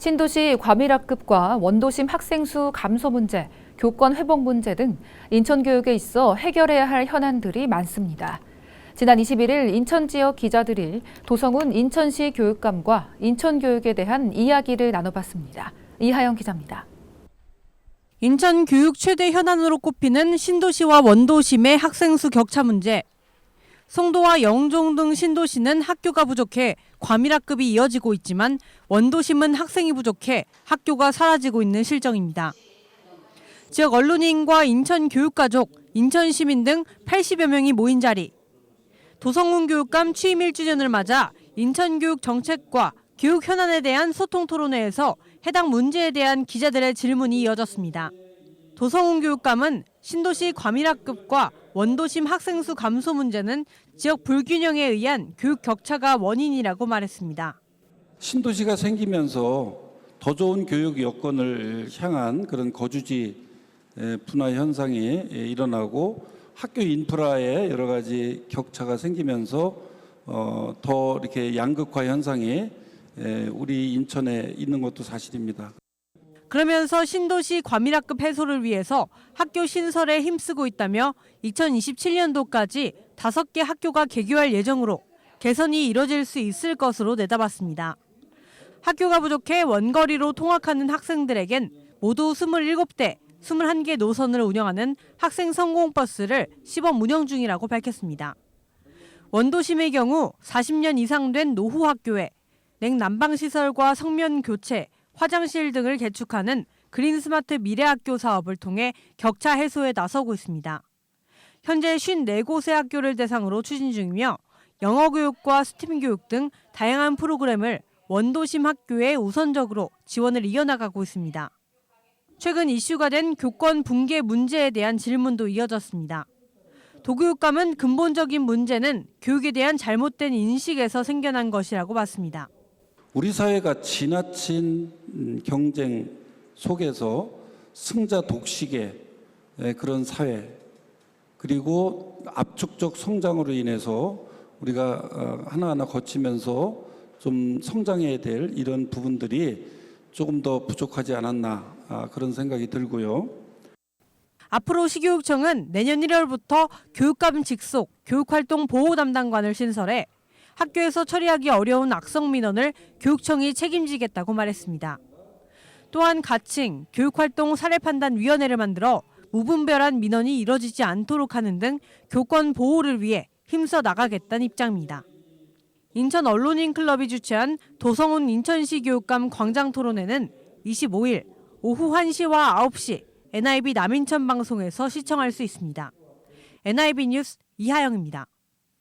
신도시 과밀학급과 원도심 학생 수 감소 문제, 교권 회복 문제 등 인천교육에 있어 해결해야 할 현안들이 많습니다. 지난 21일 인천 지역 기자들이 도성훈 인천시 교육감과 인천교육에 대한 이야기를 나눠봤습니다. 이하영 기자입니다. 인천 교육 최대 현안으로 꼽히는 신도시와 원도심의 학생 수 격차 문제. 송도와 영종 등 신도시는 학교가 부족해 과밀학급이 이어지고 있지만 원도심은 학생이 부족해 학교가 사라지고 있는 실정입니다. 지역 언론인과 인천 교육가족, 인천 시민 등 80여 명이 모인 자리. 도성훈 교육감 취임 1주년을 맞아 인천 교육 정책과 교육 현안에 대한 소통 토론회에서 해당 문제에 대한 기자들의 질문이 이어졌습니다. 도성훈 교육감은 신도시 과밀학급과 원도심 학생 수 감소 문제는 지역 불균형에 의한 교육 격차가 원인이라고 말했습니다. 신도시가 생기면서 더 좋은 교육 여건을 향한 그런 거주지 분화 현상이 일어나고 학교 인프라에 여러 가지 격차가 생기면서 더 이렇게 양극화 현상이 우리 인천에 있는 것도 사실입니다. 그러면서 신도시 과밀학급 해소를 위해서 학교 신설에 힘쓰고 있다며 2027년도까지 5개 학교가 개교할 예정으로 개선이 이뤄질 수 있을 것으로 내다봤습니다. 학교가 부족해 원거리로 통학하는 학생들에겐 모두 27대, 21개 노선을 운영하는 학생 성공버스를 시범 운영 중이라고 밝혔습니다. 원도심의 경우 40년 이상 된 노후 학교에 냉난방시설과 성면 교체, 화장실 등을 개축하는 그린스마트 미래학교 사업을 통해 격차 해소에 나서고 있습니다. 현재 54곳의 학교를 대상으로 추진 중이며 영어교육과 스팀 교육 등 다양한 프로그램을 원도심 학교에 우선적으로 지원을 이어나가고 있습니다. 최근 이슈가 된 교권 붕괴 문제에 대한 질문도 이어졌습니다. 도교육감은 근본적인 문제는 교육에 대한 잘못된 인식에서 생겨난 것이라고 봤습니다. 우리 사회가 지나친 경쟁 속에서 승자 독식의 그런 사회, 그리고 압축적 성장으로 인해서 우리가 하나하나 거치면서 좀 성장해야 될 이런 부분들이 조금 더 부족하지 않았나 그런 생각이 들고요. 앞으로 시교육청은 내년 1월부터 교육감 직속 교육활동 보호 담당관을 신설해 학교에서 처리하기 어려운 악성 민원을 교육청이 책임지겠다고 말했습니다. 또한 가칭 교육활동 사례판단위원회를 만들어 무분별한 민원이 이뤄지지 않도록 하는 등 교권 보호를 위해 힘써 나가겠다는 입장입니다. 인천 언론인 클럽이 주최한 도성훈 인천시 교육감 광장 토론회는 25일 오후 1시와 9시 NIB 남인천 방송에서 시청할 수 있습니다. NIB 뉴스 이하영입니다.